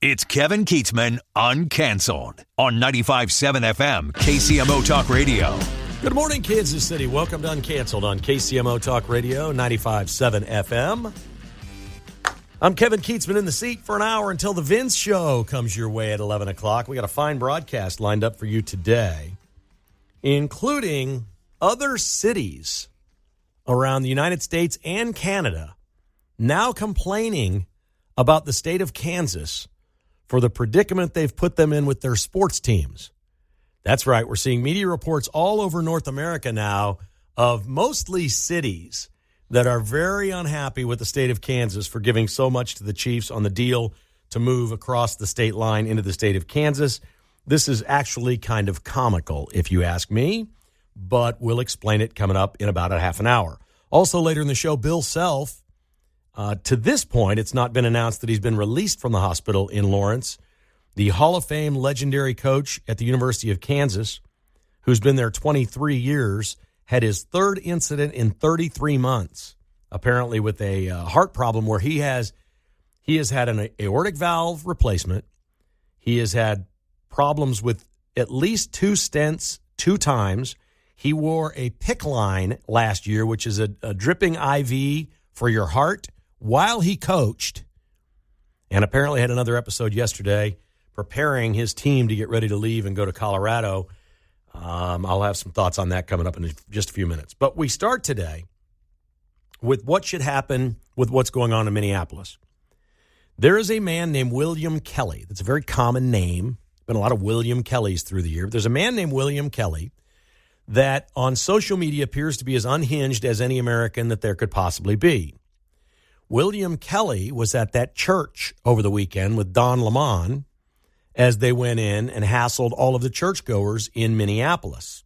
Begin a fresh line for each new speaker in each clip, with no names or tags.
It's Kevin Keatsman Uncanceled on 95.7 FM KCMO Talk Radio.
Good morning, Kansas City. Welcome to Uncanceled on KCMO Talk Radio, 95.7 FM. I'm Kevin Keatsman in the seat for an hour until the Vince Show comes your way at 11 o'clock. We got a fine broadcast lined up for you today, including other cities around the United States and Canada now complaining about the state of Kansas for the predicament they've put them in with their sports teams. That's right. We're seeing media reports all over North America now of mostly cities that are very unhappy with the state of Kansas for giving so much to the Chiefs on the deal to move across the state line into the state of Kansas. This is actually kind of comical, if you ask me, but we'll explain it coming up in about a half an hour. Also later in the show, Bill Self. To this point, it's not been announced that he's been released from the hospital in Lawrence. The Hall of Fame legendary coach at the University of Kansas, who's been there 23 years, had his third incident in 33 months, apparently with a heart problem where he has had an aortic valve replacement. He has had problems with at least 2 stents 2 times. He wore a PICC line last year, which is a dripping IV for your heart, while he coached, and apparently had another episode yesterday preparing his team to get ready to leave and go to Colorado. I'll have some thoughts on that coming up in just a few minutes. But we start today with what should happen with what's going on in Minneapolis. There is a man named William Kelly. That's a very common name. Been a lot of William Kellys through the year. There's a man named William Kelly that on social media appears to be as unhinged as any American that there could possibly be. William Kelly was at that church over the weekend with Don Lemon as they went in and hassled all of the churchgoers in Minneapolis.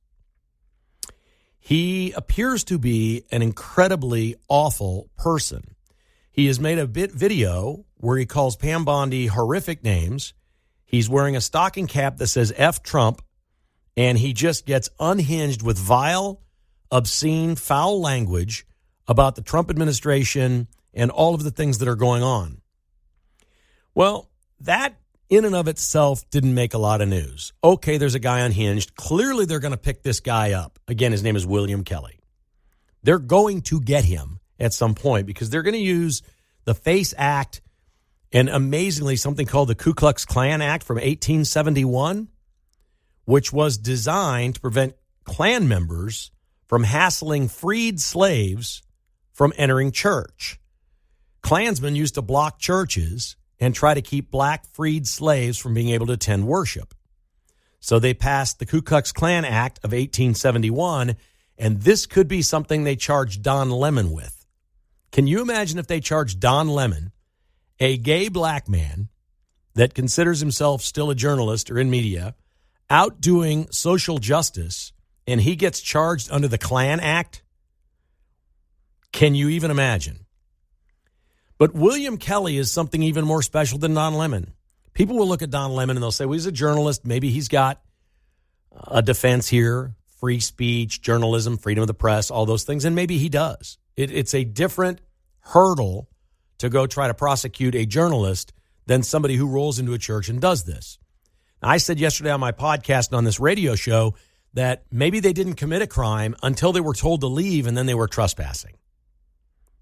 He appears to be an incredibly awful person. He has made a video where he calls Pam Bondi horrific names. He's wearing a stocking cap that says F Trump, and he just gets unhinged with vile, obscene, foul language about the Trump administration and all of the things that are going on. Well, that in and of itself didn't make a lot of news. Okay, there's a guy unhinged. Clearly, they're going to pick this guy up. Again, his name is William Kelly. They're going to get him at some point because they're going to use the FACE Act and amazingly something called the Ku Klux Klan Act from 1871, which was designed to prevent Klan members from hassling freed slaves from entering church. Klansmen used to block churches and try to keep black freed slaves from being able to attend worship. So they passed the Ku Klux Klan Act of 1871, and this could be something they charged Don Lemon with. Can you imagine if they charged Don Lemon, a gay black man that considers himself still a journalist or in media, out doing social justice, and he gets charged under the Klan Act? Can you even imagine? But William Kelly is something even more special than Don Lemon. People will look at Don Lemon and they'll say, well, he's a journalist. Maybe he's got a defense here, free speech, journalism, freedom of the press, all those things. And maybe he does. It's a different hurdle to go try to prosecute a journalist than somebody who rolls into a church and does this. Now, I said yesterday on my podcast and on this radio show that maybe they didn't commit a crime until they were told to leave and then they were trespassing.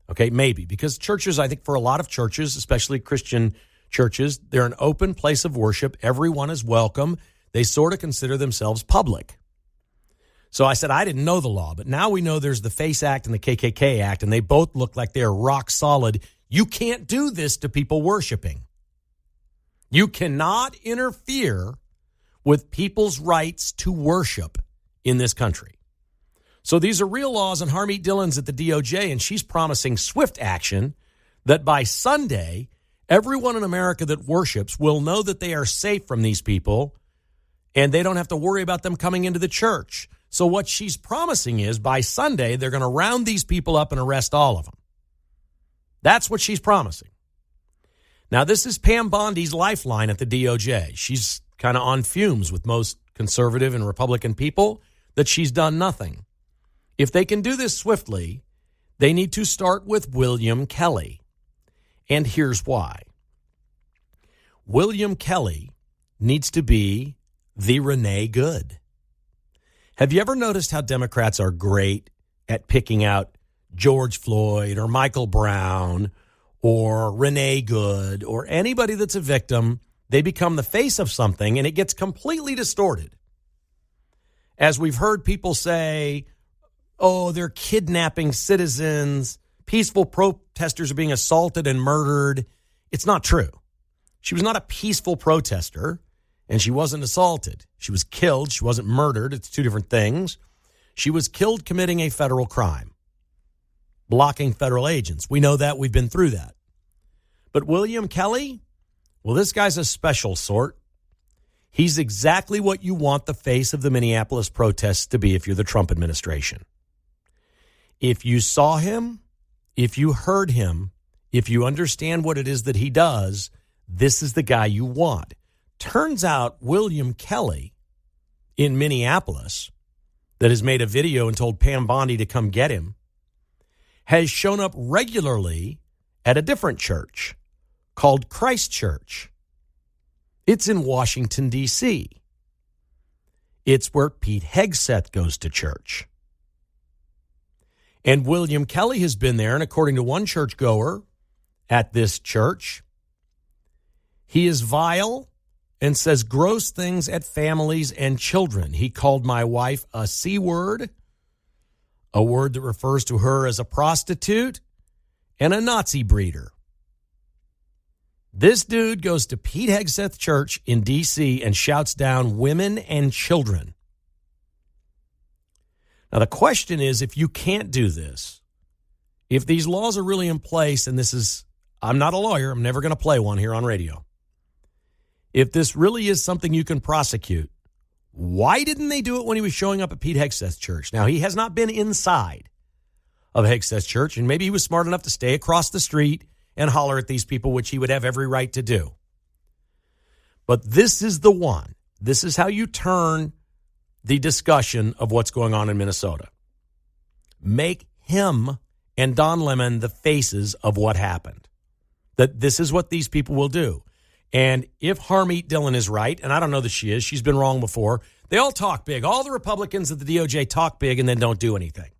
Okay, maybe. Because churches, I think for a lot of churches, especially Christian churches, they're an open place of worship. Everyone is welcome. They sort of consider themselves public. So I said I didn't know the law, but now we know there's the FACE Act and the KKK Act, and they both look like they're rock solid. You can't do this to people worshiping. You cannot interfere with people's rights to worship in this country. So these are real laws, and Harmeet Dillon's at the DOJ, and she's promising swift action that by Sunday, everyone in America that worships will know that they are safe from these people, and they don't have to worry about them coming into the church. So what she's promising is by Sunday, they're going to round these people up and arrest all of them. That's what she's promising. Now, this is Pam Bondi's lifeline at the DOJ. She's kind of on fumes with most conservative and Republican people that she's done nothing. If they can do this swiftly, they need to start with William Kelly. And here's why. William Kelly needs to be the Renee Good. Have you ever noticed how Democrats are great at picking out George Floyd or Michael Brown or Renee Good or anybody that's a victim? They become the face of something, and it gets completely distorted. As we've heard people say, oh, they're kidnapping citizens, peaceful protesters are being assaulted and murdered. It's not true. She was not a peaceful protester, and she wasn't assaulted. She was killed. She wasn't murdered. It's two different things. She was killed committing a federal crime, blocking federal agents. We know that. We've been through that. But William Kelly, well, this guy's a special sort. He's exactly what you want the face of the Minneapolis protests to be if you're the Trump administration. If you saw him, if you heard him, if you understand what it is that he does, this is the guy you want. Turns out William Kelly in Minneapolis, that has made a video and told Pam Bondi to come get him, has shown up regularly at a different church called Christ Church. It's in Washington, D.C. It's where Pete Hegseth goes to church. And William Kelly has been there, and according to one churchgoer at this church, he is vile and says gross things at families and children. He called my wife a C word, a word that refers to her as a prostitute, and a Nazi breeder. This dude goes to Pete Hegseth Church in D.C. and shouts down women and children. Now, the question is, if you can't do this, if these laws are really in place, and this is, I'm not a lawyer, I'm never going to play one here on radio. If this really is something you can prosecute, why didn't they do it when he was showing up at Pete Hegseth Church? Now, he has not been inside of Hegseth Church, and maybe he was smart enough to stay across the street and holler at these people, which he would have every right to do. But this is the one. This is how you turn the discussion of what's going on in Minnesota. Make him and Don Lemon the faces of what happened. That this is what these people will do. And if Harmeet Dillon is right, and I don't know that she is, she's been wrong before, they all talk big. All the Republicans at the DOJ talk big and then don't do anything.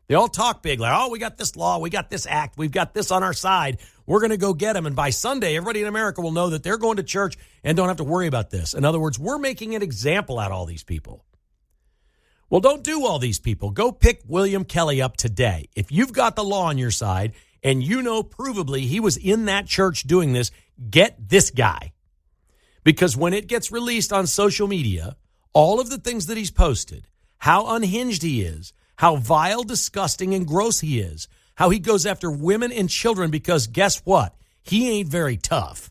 They all talk big, like, oh, we got this law, we got this act, we've got this on our side. We're going to go get them. And by Sunday, everybody in America will know that they're going to church and don't have to worry about this. In other words, we're making an example out of all these people. Well, don't do all these people. Go pick William Kelly up today. If you've got the law on your side and you know provably he was in that church doing this, get this guy. Because when it gets released on social media, all of the things that he's posted, how unhinged he is, how vile, disgusting, and gross he is, how he goes after women and children because guess what? He ain't very tough.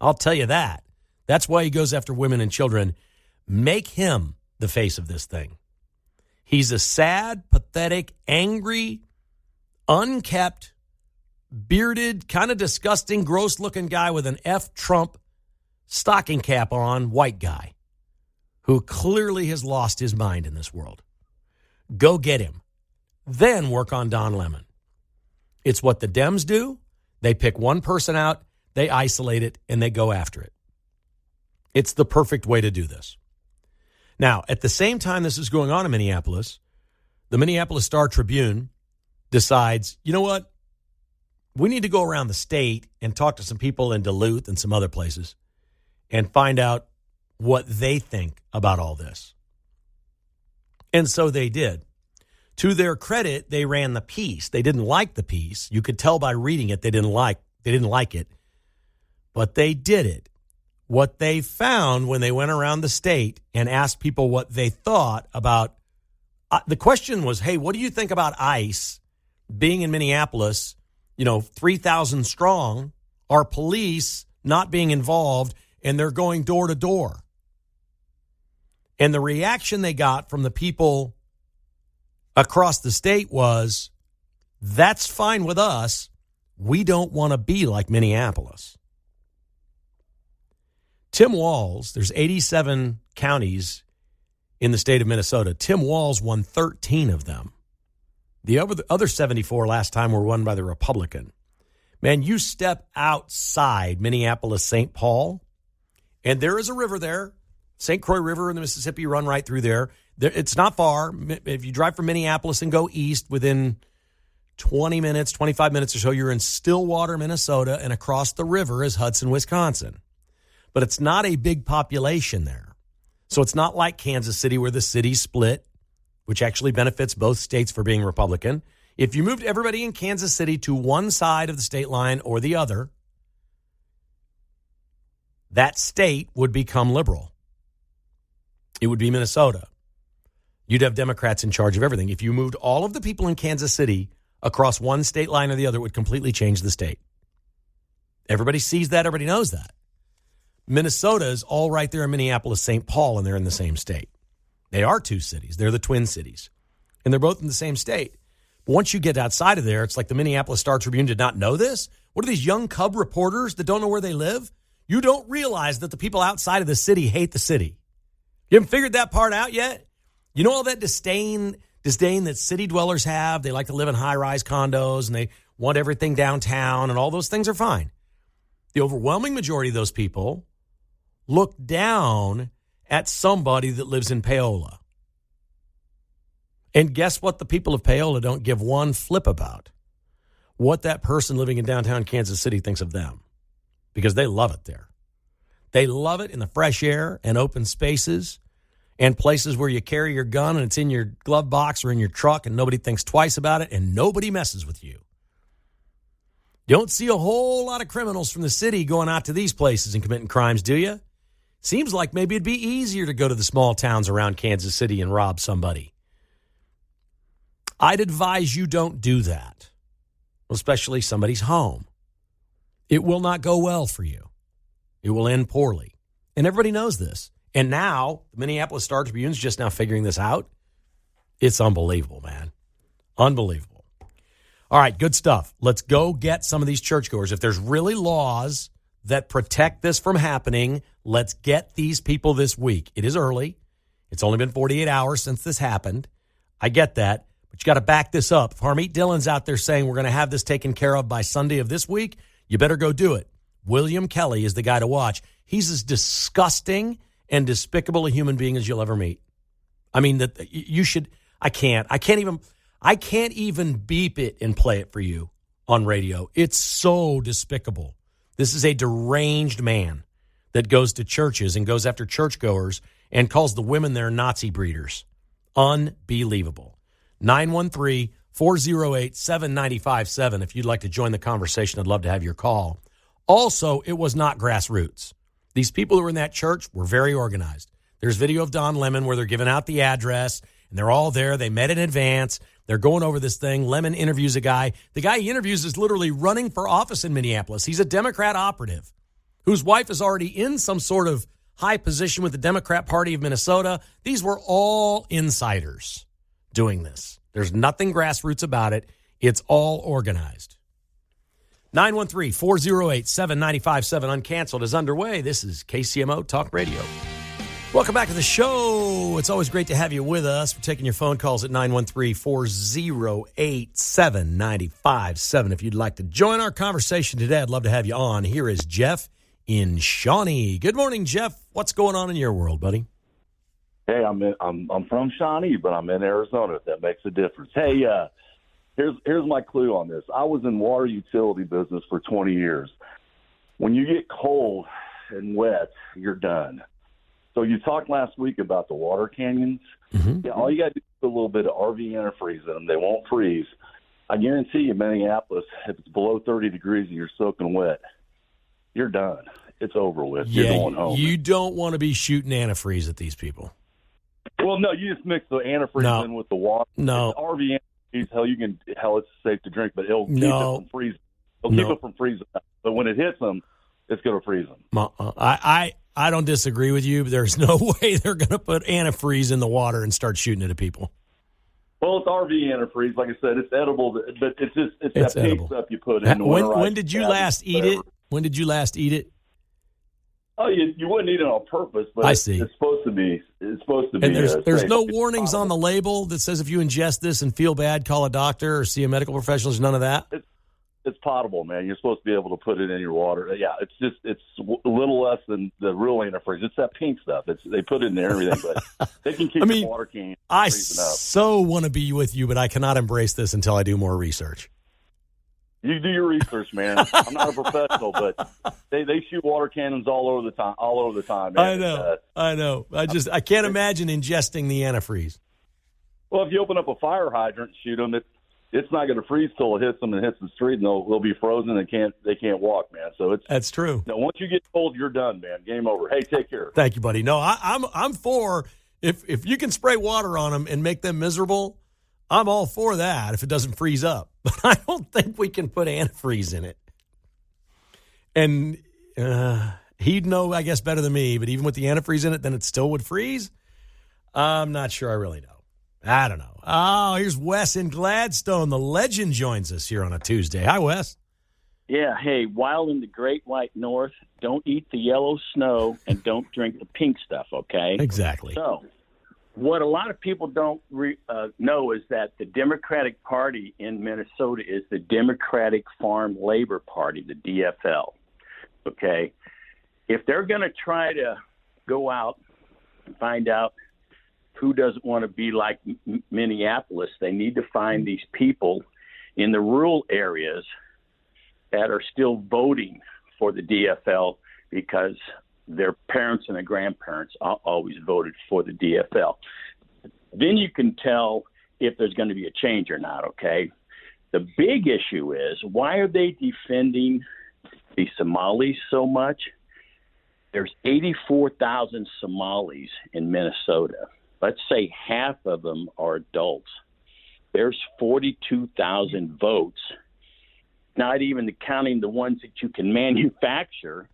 I'll tell you that. That's why he goes after women and children. Make him the face of this thing. He's a sad, pathetic, angry, unkept, bearded, kind of disgusting, gross-looking guy with an F. Trump stocking cap on, white guy, who clearly has lost his mind in this world. Go get him. Then work on Don Lemon. It's what the Dems do. They pick one person out, they isolate it, and they go after it. It's the perfect way to do this. Now, at the same time this is going on in Minneapolis, the Minneapolis Star-Tribune decides, you know what? We need to go around the state and talk to some people in Duluth and some other places and find out what they think about all this. And so they did. To their credit, they ran the piece. They didn't like the piece. You could tell by reading it they didn't like it. But they did it. What they found when they went around the state and asked people what they thought about the question was, hey, what do you think about ICE being in Minneapolis, 3,000 strong, our police not being involved, and they're going door to door? And the reaction they got from the people across the state was, that's fine with us. We don't want to be like Minneapolis. Tim Walz, there's 87 counties in the state of Minnesota. Tim Walz won 13 of them. The other 74 last time were won by the Republican. Man, you step outside Minneapolis, St. Paul, And there is a river there. St. Croix River and the Mississippi run right through there. It's not far. If you drive from Minneapolis and go east, within 20 minutes, 25 minutes or so, you're in Stillwater, Minnesota, and across the river is Hudson, Wisconsin. But it's not a big population there. So it's not like Kansas City where the city's split, which actually benefits both states for being Republican. If you moved everybody in Kansas City to one side of the state line or the other, that state would become liberal. It would be Minnesota. You'd have Democrats in charge of everything. If you moved all of the people in Kansas City across one state line or the other, it would completely change the state. Everybody sees that. Everybody knows that. Minnesota is all right there in Minneapolis, St. Paul, and they're in the same state. They are two cities. They're the twin cities. And they're both in the same state. But once you get outside of there, it's like the Minneapolis Star-Tribune did not know this. What are these young cub reporters that don't know where they live? You don't realize that the people outside of the city hate the city. You haven't figured that part out yet? You know all that disdain that city dwellers have? They like to live in high-rise condos, and they want everything downtown, and all those things are fine. The overwhelming majority of those people look down at somebody that lives in Paola. And guess what the people of Paola don't give one flip about? What that person living in downtown Kansas City thinks of them. Because they love it there. They love it in the fresh air and open spaces and places where you carry your gun and it's in your glove box or in your truck and nobody thinks twice about it and nobody messes with you. You don't see a whole lot of criminals from the city going out to these places and committing crimes, do you? Seems like maybe it'd be easier to go to the small towns around Kansas City and rob somebody. I'd advise you don't do that, especially somebody's home. It will not go well for you. It will end poorly. And everybody knows this. And now, the Minneapolis Star-Tribune's just now figuring this out. It's unbelievable, man. Unbelievable. All right, good stuff. Let's go get some of these churchgoers. If there's really laws that protect this from happening, let's get these people this week. It is early. It's only been 48 hours since this happened. I get that. But you got to back this up. If Harmeet Dillon's out there saying we're going to have this taken care of by Sunday of this week, you better go do it. William Kelly is the guy to watch. He's as disgusting and despicable a human being as you'll ever meet. I mean, that you should. I can't even beep it and play it for you on radio. It's so despicable. This is a deranged man that goes to churches and goes after churchgoers and calls the women there Nazi breeders. Unbelievable. 913-408-7957. If you'd like to join the conversation, I'd love to have your call. Also, it was not grassroots. These people who were in that church were very organized. There's video of Don Lemon where they're giving out the address, and they're all there. They met in advance. They're going over this thing. Lemon interviews a guy. The guy he interviews is literally running for office in Minneapolis. He's a Democrat operative whose wife is already in some sort of high position with the Democrat Party of Minnesota. These were all insiders doing this. There's nothing grassroots about it. It's all organized. 913-408-7957 Uncanceled is underway. This is KCMO Talk Radio. Welcome back to the show. It's always great to have you with us. We're taking your phone calls at 913-408-7957. If you'd like to join our conversation today, I'd love to have you on. Here is Jeff in Shawnee. Good morning, Jeff. What's going on in your world, buddy?
Hey, I'm from Shawnee, but I'm in Arizona, if that makes a difference. Hey, here's my clue on this. I was in water utility business for 20 years. When you get cold and wet, you're done. So you talked last week about the water canyons. Mm-hmm. Yeah, all you got to do is put a little bit of RV antifreeze in them. They won't freeze. I guarantee you, Minneapolis, if it's below 30 degrees and you're soaking wet, you're done. It's over with.
Yeah,
you're going home.
You don't want to be shooting antifreeze at these people.
Well, no, you just mix the antifreeze in with the water.
No.
It's RV antifreeze, it's safe to drink, but it'll keep it from freezing. It'll keep it from freezing. But when it hits them, it's going to freeze them.
I don't disagree with you, but there's no way they're going to put antifreeze in the water and start shooting it at people.
Well, it's RV antifreeze. Like I said, it's edible, but it's that pink stuff you put in.
When did you last eat it? When did you last eat it?
Oh, you wouldn't eat it on purpose, but
I see.
It's supposed to be. And
there's no warnings on the label that says if you ingest this and feel bad, call a doctor or see a medical professional. There's none of that.
It's it's potable, man. You're supposed to be able to put it in your water. Yeah, it's a little less than the real antifreeze. It's that pink stuff. They put it in there and everything, but they can keep the water can
I
freezing up.
so want to be with you, but I cannot embrace this until I do more research.
You do your research, man. I'm not a professional, but they shoot water cannons all over the time. Man.
I know. I can't imagine ingesting the antifreeze.
Well, if you open up a fire hydrant and shoot them, it's not going to freeze till it hits them and hits the street, and they'll be frozen and they can't walk, man. So
that's true.
Once you get cold, you're done, man. Game over. Hey, take care.
Thank you, buddy. No, I'm for if you can spray water on them and make them miserable, I'm all for that if it doesn't freeze up. But I don't think we can put antifreeze in it. And he'd know, I guess, better than me. But even with the antifreeze in it, then it still would freeze. I'm not sure I really know. I don't know. Oh, here's Wes in Gladstone. The legend joins us here on a Tuesday. Hi, Wes.
Yeah, hey, while in the Great White North, don't eat the yellow snow and don't drink the pink stuff, okay?
Exactly.
So what a lot of people don't know is that the Democratic Party in Minnesota is the Democratic Farm Labor Party, the DFL, okay? If they're going to try to go out and find out who doesn't want to be like Minneapolis, they need to find these people in the rural areas that are still voting for the DFL because their parents and their grandparents always voted for the DFL. Then you can tell if there's going to be a change or not, okay? The big issue is, why are they defending the Somalis so much? There's 84,000 Somalis in Minnesota. Let's say half of them are adults. There's 42,000 votes, not even counting the ones that you can manufacture.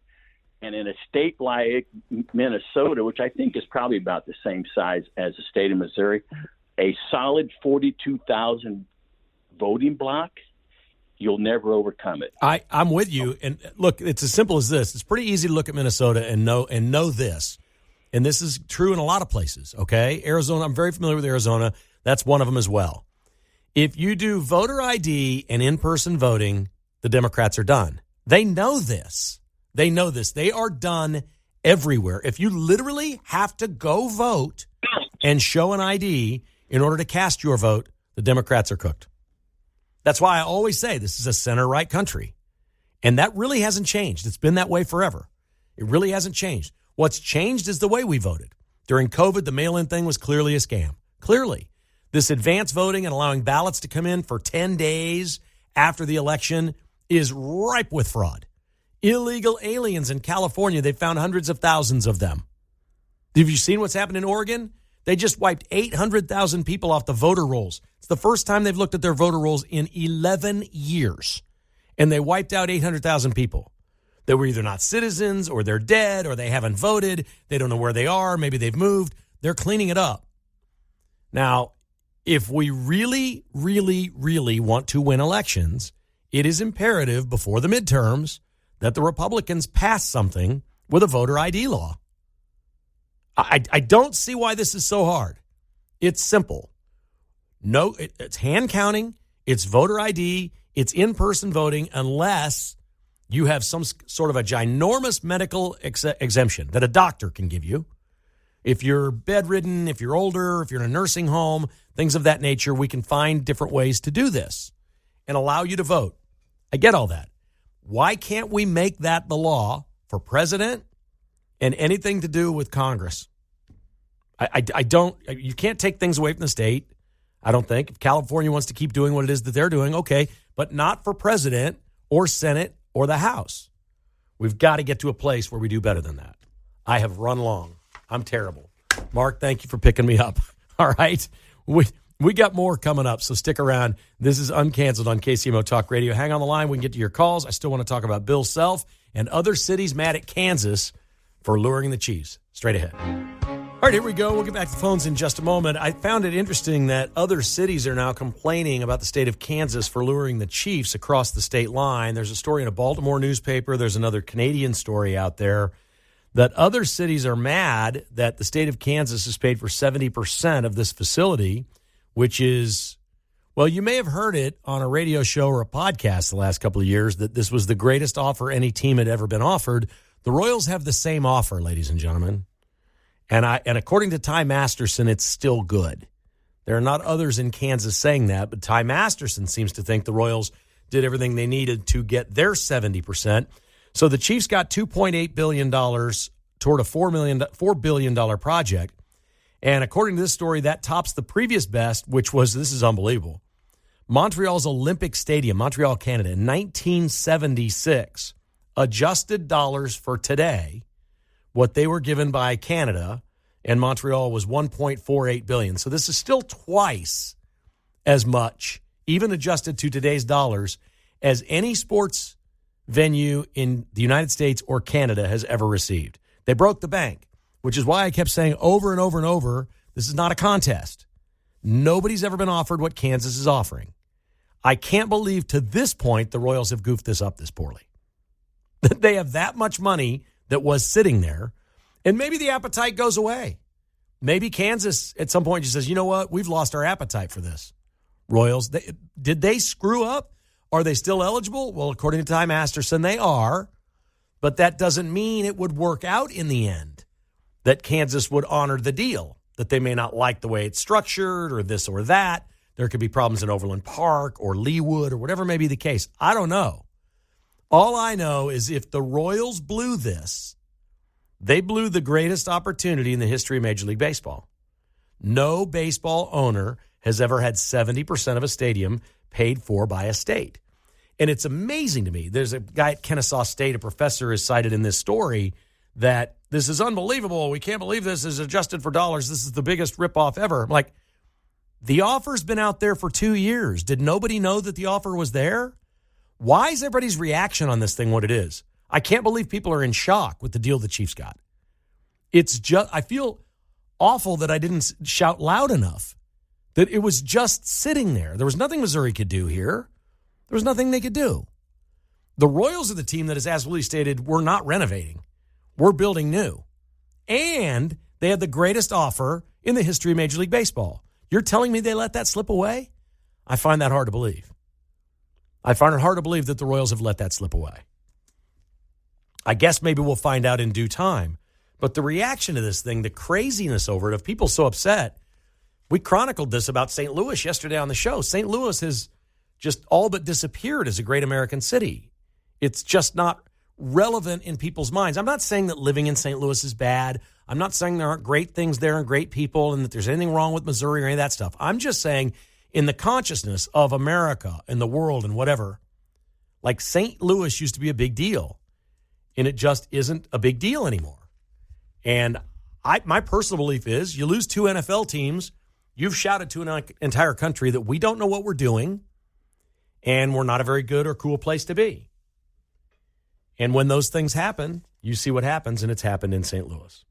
And in a state like Minnesota, which I think is probably about the same size as the state of Missouri, a solid 42,000 voting block, you'll never overcome it.
I'm with you. And look, it's as simple as this. It's pretty easy to look at Minnesota and know this. And this is true in a lot of places, okay? Arizona, I'm very familiar with Arizona. That's one of them as well. If you do voter ID and in-person voting, the Democrats are done. They know this. They know this. They are done everywhere. If you literally have to go vote and show an ID in order to cast your vote, the Democrats are cooked. That's why I always say this is a center-right country. And that really hasn't changed. It's been that way forever. It really hasn't changed. What's changed is the way we voted. During COVID, the mail-in thing was clearly a scam. Clearly. This advance voting and allowing ballots to come in for 10 days after the election is ripe with fraud. Illegal aliens in California, they found hundreds of thousands of them. Have you seen what's happened in Oregon? They just wiped 800,000 people off the voter rolls. It's the first time they've looked at their voter rolls in 11 years. And they wiped out 800,000 people. They were either not citizens or they're dead or they haven't voted. They don't know where they are. Maybe they've moved. They're cleaning it up. Now, if we really, really, really want to win elections, it is imperative before the midterms that the Republicans pass something with a voter ID law. I don't see why this is so hard. It's simple. No, it's hand counting. It's voter ID. It's in-person voting unless you have some sort of a ginormous medical exemption that a doctor can give you. If you're bedridden, if you're older, if you're in a nursing home, things of that nature, we can find different ways to do this and allow you to vote. I get all that. Why can't we make that the law for president and anything to do with Congress? I don't, you can't take things away from the state, I don't think. If California wants to keep doing what it is that they're doing, okay, but not for president or Senate or the House. We've got to get to a place where we do better than that. I have run long. I'm terrible. Mark, thank you for picking me up. All right. We got more coming up, so stick around. This is Uncanceled on KCMO Talk Radio. Hang on the line. We can get to your calls. I still want to talk about Bill Self and other cities mad at Kansas for luring the Chiefs. Straight ahead. All right, here we go. We'll get back to the phones in just a moment. I found it interesting that other cities are now complaining about the state of Kansas for luring the Chiefs across the state line. There's a story in a Baltimore newspaper. There's another Canadian story out there that other cities are mad that the state of Kansas has paid for 70% of this facility, which is Well, you may have heard it on a radio show or a podcast the last couple of years that this was the greatest offer any team had ever been offered. The Royals have the same offer, ladies and gentlemen. And according to Ty Masterson, it's still good. There are not others in Kansas saying that, but Ty Masterson seems to think the Royals did everything they needed to get their 70%. So the Chiefs got $2.8 billion toward a $4 billion project. And according to this story, that tops the previous best, which was, this is unbelievable, Montreal's Olympic Stadium, Montreal, Canada, in 1976, adjusted dollars for today, what they were given by Canada and Montreal was $1.48 billion. So this is still twice as much, even adjusted to today's dollars, as any sports venue in the United States or Canada has ever received. They broke the bank, which is why I kept saying over and over and over, this is not a contest. Nobody's ever been offered what Kansas is offering. I can't believe to this point the Royals have goofed this up this poorly. That they have that much money that was sitting there, and maybe the appetite goes away. Maybe Kansas at some point just says, you know what, we've lost our appetite for this. Royals, did they screw up? Are they still eligible? Well, according to Ty Masterson, they are, but that doesn't mean it would work out in the end, that Kansas would honor the deal, that they may not like the way it's structured or this or that. There could be problems in Overland Park or Leawood or whatever may be the case. I don't know. All I know is if the Royals blew this, they blew the greatest opportunity in the history of Major League Baseball. No baseball owner has ever had 70% of a stadium paid for by a state. And it's amazing to me. There's a guy at Kennesaw State, a professor, is cited in this story that this is unbelievable. We can't believe this is adjusted for dollars. This is the biggest ripoff ever. I'm like, the offer's been out there for 2 years. Did nobody know that the offer was there? Why is everybody's reaction on this thing what it is? I can't believe people are in shock with the deal the Chiefs got. It's just, I feel awful that I didn't shout loud enough, that it was just sitting there. There was nothing Missouri could do here. There was nothing they could do. The Royals are the team that has absolutely stated, we're not renovating. We're building new. And they had the greatest offer in the history of Major League Baseball. You're telling me they let that slip away? I find that hard to believe. I find it hard to believe that the Royals have let that slip away. I guess maybe we'll find out in due time. But the reaction to this thing, the craziness over it, of people so upset, we chronicled this about St. Louis yesterday on the show. St. Louis has just all but disappeared as a great American city. It's just not relevant in people's minds. I'm not saying that living in St. Louis is bad. I'm not saying there aren't great things there and great people and that there's anything wrong with Missouri or any of that stuff. I'm just saying in the consciousness of America and the world and whatever, like St. Louis used to be a big deal, and it just isn't a big deal anymore. And my personal belief is you lose 2 NFL teams, you've shouted to an entire country that we don't know what we're doing, and we're not a very good or cool place to be. And when those things happen, you see what happens, and it's happened in St. Louis.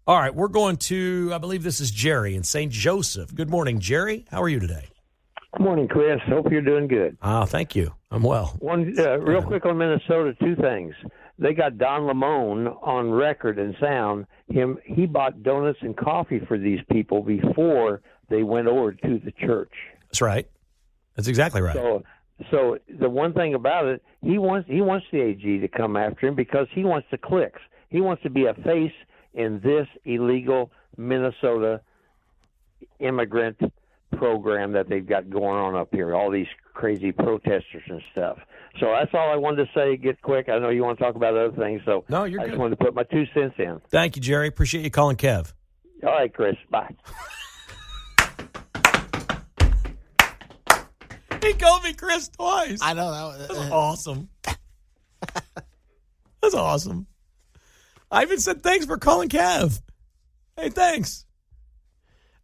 All right, we're going to, I believe this is Jerry in St. Joseph. Good morning, Jerry. How are you today?
Good morning, Chris. Hope you're doing good.
Thank you. I'm well.
One real quick on Minnesota, 2 things. They got Don Lemon on record and sound. He bought donuts and coffee for these people before they went over to the church.
That's right. That's exactly right.
So the one thing about it, he wants the AG to come after him because he wants the clicks. He wants to be a face in this illegal Minnesota immigrant program that they've got going on up here, all these crazy protesters and stuff. So that's all I wanted to say, get quick. I know you want to talk about other things, so
no, you're
I
good.
just wanted to put my 2 cents in.
Thank you, Jerry. Appreciate you calling Kev.
All right, Chris. Bye.
He called me Chris twice.
I know.
That's awesome. That's awesome. I even said thanks for calling Kev. Hey, thanks.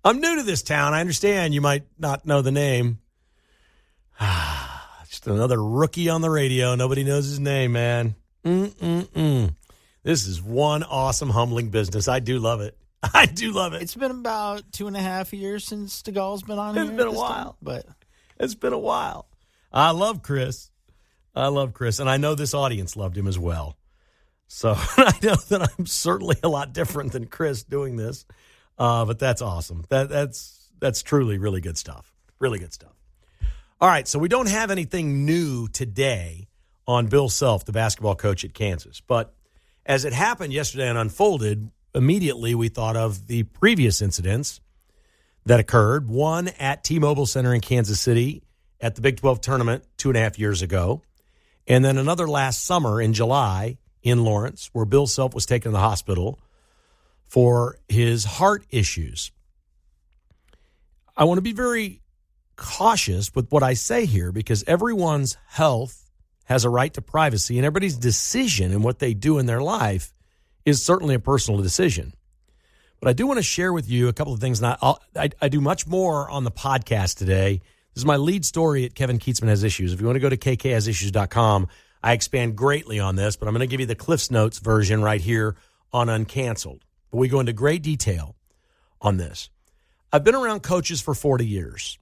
I'm new to this town. I understand you might not know the name. Just another rookie on the radio. Nobody knows his name, man. This is one awesome, humbling business. I do love it. I do love it.
It's been about 2.5 years since DeGaule's been on here.
It's been a while.
But
it's been a while. I love Chris. And I know this audience loved him as well. So I know that I'm certainly a lot different than Chris doing this. But that's awesome. That's truly really good stuff. Really good stuff. All right, so we don't have anything new today on Bill Self, the basketball coach at Kansas. But as it happened yesterday and unfolded, immediately we thought of the previous incidents that occurred. One at T-Mobile Center in Kansas City at the Big 12 tournament 2.5 years ago. And then another last summer in July in Lawrence, where Bill Self was taken to the hospital for his heart issues. I want to be very cautious with what I say here because everyone's health has a right to privacy, and everybody's decision and what they do in their life is certainly a personal decision. But I do want to share with you a couple of things. And I do much more on the podcast today. This is my lead story at Kevin Keatsman Has Issues. If you want to go to kkhasissues.com, I expand greatly on this, but I'm going to give you the Cliff's Notes version right here on Uncanceled. But we go into great detail on this. I've been around coaches for 40 years,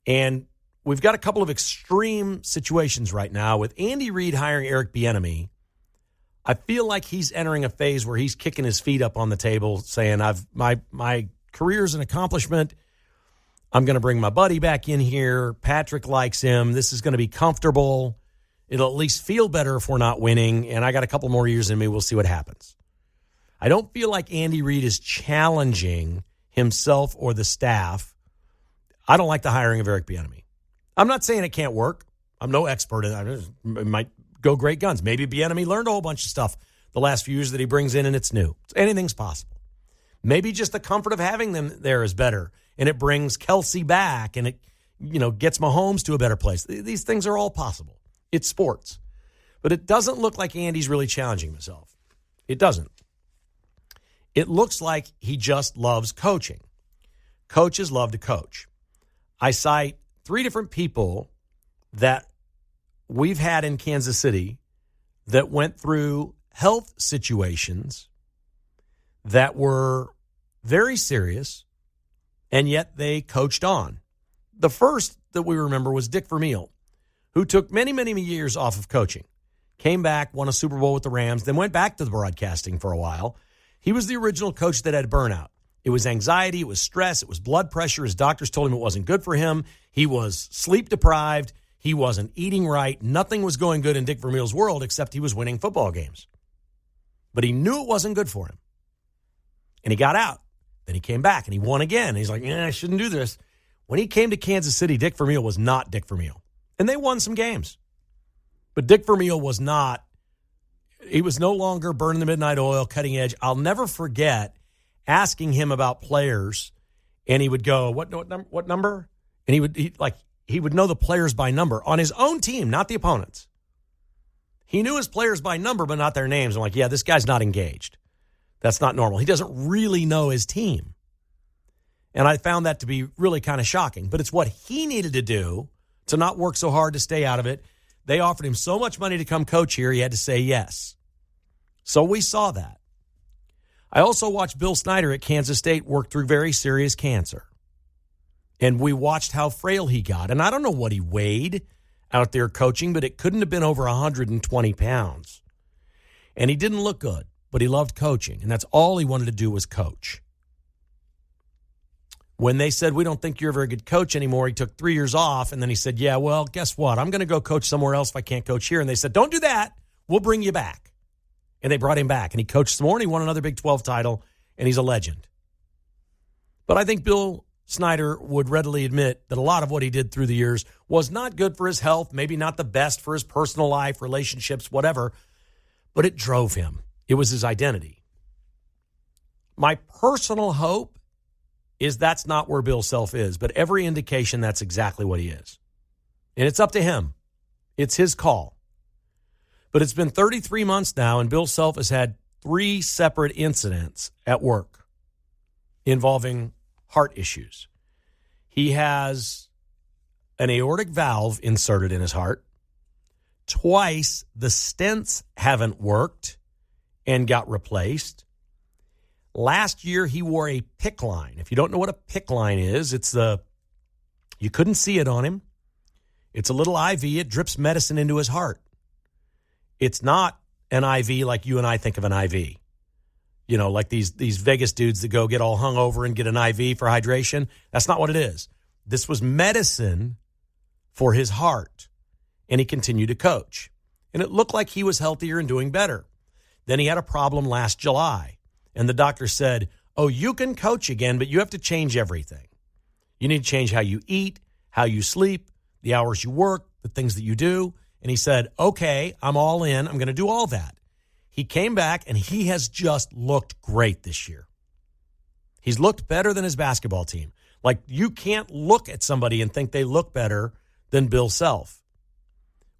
and we've got a couple of extreme situations right now. With Andy Reid hiring Eric Bieniemy, I feel like he's entering a phase where he's kicking his feet up on the table saying, my career's an accomplishment. I'm going to bring my buddy back in here. Patrick likes him. This is going to be comfortable. It'll at least feel better if we're not winning, and I got a couple more years in me. We'll see what happens. I don't feel like Andy Reid is challenging himself or the staff. I don't like the hiring of Eric Bieniemy. I'm not saying it can't work. I'm no expert in it. It might go great guns. Maybe Bieniemy learned a whole bunch of stuff the last few years that he brings in, and it's new. Anything's possible. Maybe just the comfort of having them there is better, and it brings Kelsey back, and it gets Mahomes to a better place. These things are all possible. It's sports. But it doesn't look like Andy's really challenging himself. It doesn't. It looks like he just loves coaching. Coaches love to coach. I cite 3 different people that we've had in Kansas City that went through health situations that were very serious, and yet they coached on. The first that we remember was Dick Vermeil, who took many, many years off of coaching, came back, won a Super Bowl with the Rams, then went back to the broadcasting for a while. He was the original coach that had burnout. It was anxiety, it was stress, it was blood pressure. His doctors told him it wasn't good for him. He was sleep deprived. He wasn't eating right. Nothing was going good in Dick Vermeil's world except he was winning football games. But he knew it wasn't good for him. And he got out. Then he came back and he won again. And he's like, I shouldn't do this. When he came to Kansas City, Dick Vermeil was not Dick Vermeil. And they won some games. But Dick Vermeil was not. He was no longer burning the midnight oil, cutting edge. I'll never forget asking him about players, and he would go, what number? And he would know the players by number on his own team, not the opponents. He knew his players by number, but not their names. I'm like, yeah, this guy's not engaged. That's not normal. He doesn't really know his team. And I found that to be really kind of shocking. But it's what he needed to do to not work so hard to stay out of it. They offered him so much money to come coach here, he had to say yes. So we saw that. I also watched Bill Snyder at Kansas State work through very serious cancer. And we watched how frail he got. And I don't know what he weighed out there coaching, but it couldn't have been over 120 pounds. And he didn't look good, but he loved coaching. And that's all he wanted to do was coach. When they said, we don't think you're a very good coach anymore, he took 3 years off. And then he said, yeah, well, guess what? I'm going to go coach somewhere else if I can't coach here. And they said, don't do that. We'll bring you back. And they brought him back. And he coached some more, and he won another Big 12 title, and he's a legend. But I think Bill Snyder would readily admit that a lot of what he did through the years was not good for his health, maybe not the best for his personal life, relationships, whatever, but it drove him. It was his identity. My personal hope is that's not where Bill Self is, but every indication that's exactly what he is. And it's up to him. It's his call. But it's been 33 months now, and Bill Self has had 3 separate incidents at work involving heart issues. He has an aortic valve inserted in his heart. Twice, the stents haven't worked and got replaced. Last year, he wore a PICC line. If you don't know what a PICC line is, you couldn't see it on him. It's a little IV. It drips medicine into his heart. It's not an IV like you and I think of an IV. You know, like these Vegas dudes that go get all hung over and get an IV for hydration. That's not what it is. This was medicine for his heart, and he continued to coach. And it looked like he was healthier and doing better. Then he had a problem last July, and the doctor said, oh, you can coach again, but you have to change everything. You need to change how you eat, how you sleep, the hours you work, the things that you do. And he said, okay, I'm all in. I'm going to do all that. He came back, and he has just looked great this year. He's looked better than his basketball team. Like, you can't look at somebody and think they look better than Bill Self.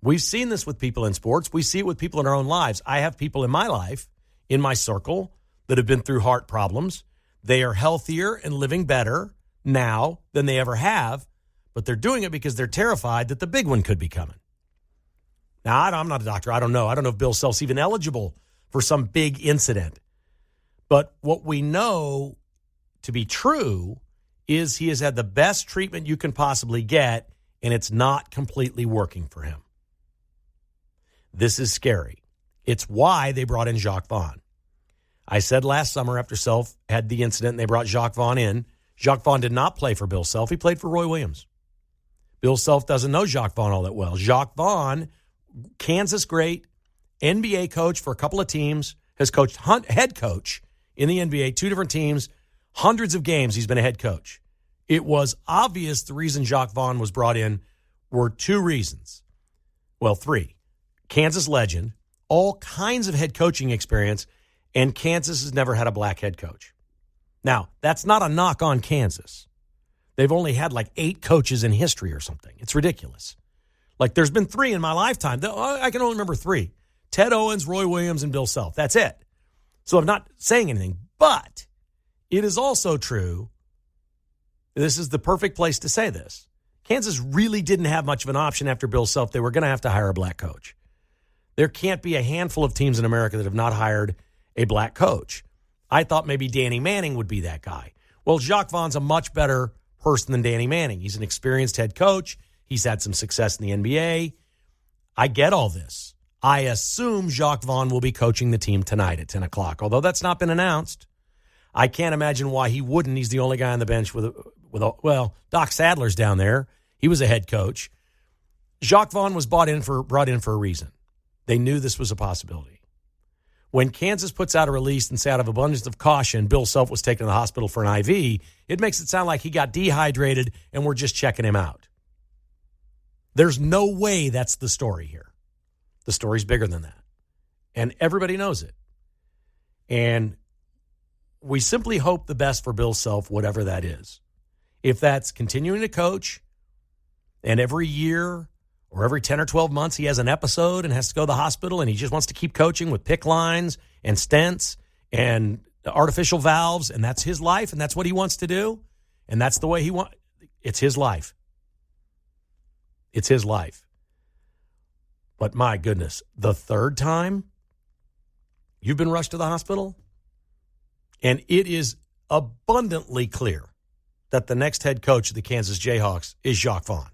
We've seen this with people in sports. We see it with people in our own lives. I have people in my life, in my circle, that have been through heart problems. They are healthier and living better now than they ever have, but they're doing it because they're terrified that the big one could be coming. Now, I'm not a doctor. I don't know. I don't know if Bill Self's even eligible for some big incident. But what we know to be true is he has had the best treatment you can possibly get, and it's not completely working for him. This is scary. It's why they brought in Jacques Vaughn. I said last summer after Self had the incident and they brought Jacques Vaughn in, Jacques Vaughn did not play for Bill Self. He played for Roy Williams. Bill Self doesn't know Jacques Vaughn all that well. Jacques Vaughn, Kansas great, NBA coach for a couple of teams, has coached head coach in the NBA, 2 different teams, hundreds of games he's been a head coach. It was obvious the reason Jacques Vaughn was brought in were 2 reasons. Well, 3. Kansas legend, all kinds of head coaching experience, and Kansas has never had a black head coach. Now, that's not a knock on Kansas. They've only had like 8 coaches in history or something. It's ridiculous. Like, there's been 3 in my lifetime. I can only remember 3. Ted Owens, Roy Williams, and Bill Self. That's it. So I'm not saying anything. But it is also true, this is the perfect place to say this, Kansas really didn't have much of an option after Bill Self. They were going to have to hire a black coach. There can't be a handful of teams in America that have not hired a black coach. I thought maybe Danny Manning would be that guy. Well, Jacques Vaughn's a much better person than Danny Manning. He's an experienced head coach. He's had some success in the NBA. I get all this. I assume Jacques Vaughn will be coaching the team tonight at 10 o'clock, although that's not been announced. I can't imagine why he wouldn't. He's the only guy on the bench well, Doc Sadler's down there. He was a head coach. Jacques Vaughn was brought in for a reason. They knew this was a possibility. When Kansas puts out a release and say out of abundance of caution, Bill Self was taken to the hospital for an IV, it makes it sound like he got dehydrated and we're just checking him out. There's no way that's the story here. The story's bigger than that. And everybody knows it. And we simply hope the best for Bill Self, whatever that is. If that's continuing to coach and every year or every 10 or 12 months he has an episode and has to go to the hospital and he just wants to keep coaching with PICC lines and stents and artificial valves, and that's his life and that's what he wants to do, and that's the way he wants. It's his life. It's his life. But my goodness, the 3rd time you've been rushed to the hospital, and it is abundantly clear that the next head coach of the Kansas Jayhawks is Jacques Vaughn.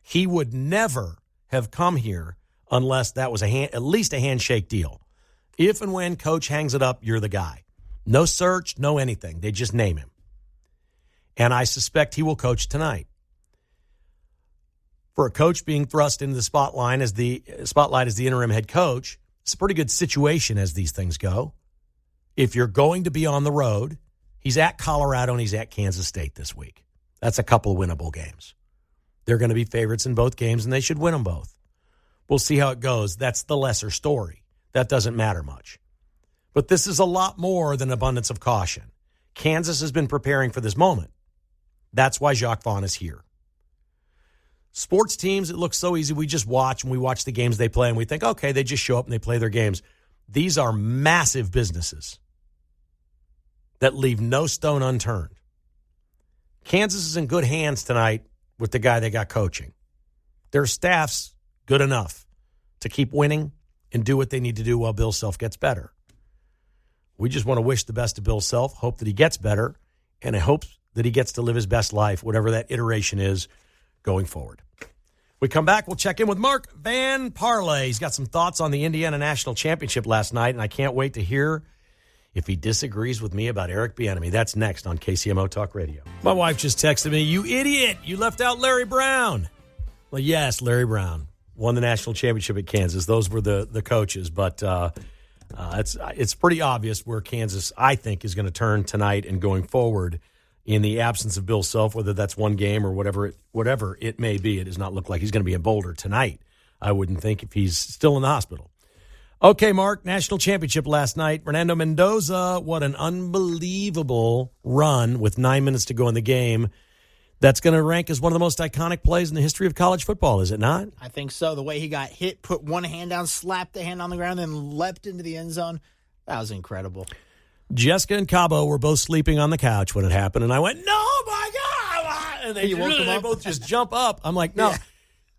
He would never have come here unless that was at least a handshake deal. If and when coach hangs it up, you're the guy. No search, no anything. They just name him. And I suspect he will coach tonight. For a coach being thrust into the spotlight as the interim head coach, it's a pretty good situation as these things go. If you're going to be on the road, he's at Colorado and he's at Kansas State this week. That's a couple of winnable games. They're going to be favorites in both games, and they should win them both. We'll see how it goes. That's the lesser story. That doesn't matter much. But this is a lot more than abundance of caution. Kansas has been preparing for this moment. That's why Jacques Vaughn is here. Sports teams, it looks so easy. We just watch, and we watch the games they play, and we think, okay, they just show up and they play their games. These are massive businesses that leave no stone unturned. Kansas is in good hands tonight with the guy they got coaching. Their staff's good enough to keep winning and do what they need to do while Bill Self gets better. We just want to wish the best to Bill Self, hope that he gets better, and I hope that he gets to live his best life, whatever that iteration is going forward. We come back, we'll check in with Mark Van Parlay. He's got some thoughts on the Indiana National Championship last night, and I can't wait to hear if he disagrees with me about Eric Bieniemy. That's next on KCMO Talk Radio. My wife just texted me, "You idiot, you left out Larry Brown." Well, yes, Larry Brown won the national championship at Kansas. Those were the coaches, but it's pretty obvious where Kansas, I think, is going to turn tonight and going forward in the absence of Bill Self, whether that's one game or whatever it may be. It does not look like he's going to be in Boulder tonight, I wouldn't think, if he's still in the hospital. Okay, Mark, national championship last night. Fernando Mendoza, what an unbelievable run with 9 minutes to go in the game. That's going to rank as one of the most iconic plays in the history of college football, is it not?
I think so. The way he got hit, put one hand down, slapped the hand on the ground, then leapt into the end zone. That was incredible.
Jessica and Cabo were both sleeping on the couch when it happened, and I went, "No, my God!" And they both just jump up. I'm like, no. Yeah.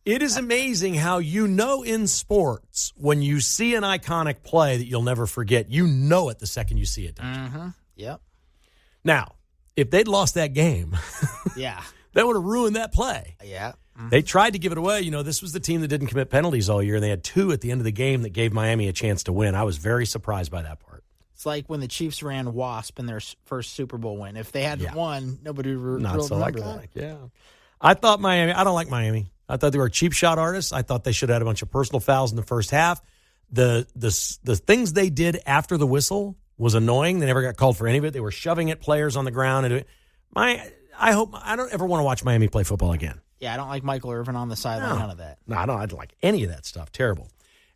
It is amazing how in sports, when you see an iconic play that you'll never forget, you know it the second you see it.
Mm-hmm. Yep.
Now, if they'd lost that game,
yeah,
that would have ruined that play.
Yeah. Mm-hmm.
They tried to give it away. This was the team that didn't commit penalties all year, and they had 2 at the end of the game that gave Miami a chance to win. I was very surprised by that part.
It's like when the Chiefs ran Wasp in their first Super Bowl win. If they hadn't won, nobody would
Not so
remember
iconic, that. Yeah. I thought Miami, I don't like Miami. I thought they were cheap shot artists. I thought they should have had a bunch of personal fouls in the first half. The things they did after the whistle was annoying. They never got called for any of it. They were shoving at players on the ground. I don't ever want to watch Miami play football again.
Yeah, I don't like Michael Irvin on the sideline. None of that.
No, I don't like any of that stuff. Terrible.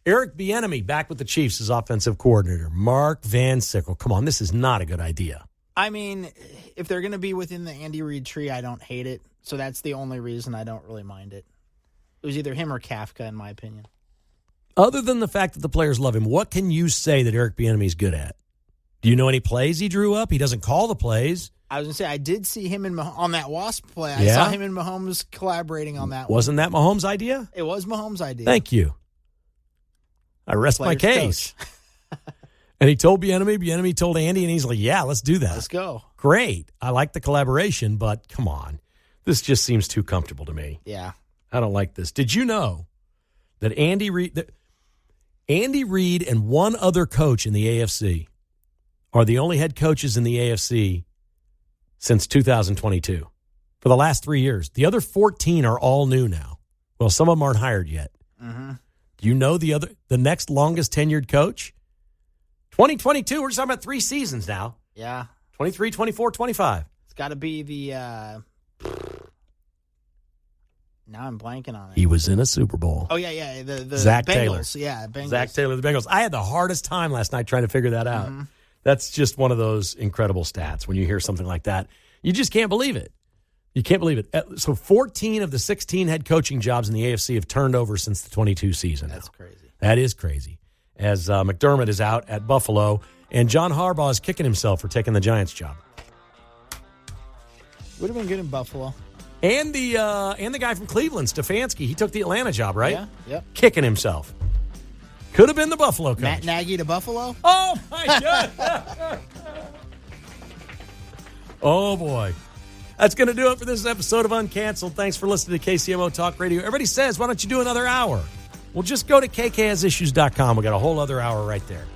Eric Bieniemy back with the Chiefs as offensive coordinator. Mark Van Sickle. Come on, this is not a good idea.
I mean, if they're going to be within the Andy Reid tree, I don't hate it. So that's the only reason I don't really mind it. It was either him or Kafka, in my opinion.
Other than the fact that the players love him, what can you say that Eric Bieniemy is good at? Do you know any plays he drew up? He doesn't call the plays.
I was going to say, I did see him on that Wasp play. I saw him and Mahomes collaborating on that one.
Wasn't that Mahomes' idea?
It was Mahomes' idea.
Thank you. I rest my case. And he told Bieniemy told Andy, and he's like, yeah, let's do that.
Let's go.
Great. I like the collaboration, but come on. This just seems too comfortable to me.
Yeah.
I don't like this. Did you know that Andy Reid and one other coach in the AFC are the only head coaches in the AFC since 2022 for the last 3 years? The other 14 are all new now. Well, some of them aren't hired yet.
Mm-hmm.
Do you know the next longest tenured coach? 2022. We're just talking about 3 seasons now.
Yeah.
23, 24, 25.
It's got to be the now I'm blanking on it.
He was in a Super Bowl.
Oh, yeah. The
Zach
Bengals.
Taylor.
Yeah, Bengals.
Zach Taylor, the Bengals. I had the hardest time last night trying to figure that out.
Mm-hmm.
That's just one of those incredible stats. When you hear something like that, you just can't believe it. You can't believe it. So 14 of the 16 head coaching jobs in the AFC have turned over since the 22 season.
That's crazy.
That is crazy. As McDermott is out at Buffalo, and John Harbaugh is kicking himself for taking the Giants job.
Would have been good in Buffalo.
And the guy from Cleveland, Stefanski, he took the Atlanta job, right?
Yeah, yep.
Kicking himself. Could have been the Buffalo coach.
Matt Nagy to Buffalo?
Oh, my God. Oh, boy. That's going to do it for this episode of Uncanceled. Thanks for listening to KCMO Talk Radio. Everybody says, why don't you do another hour? Well, just go to kkasissues.com. We got a whole other hour right there.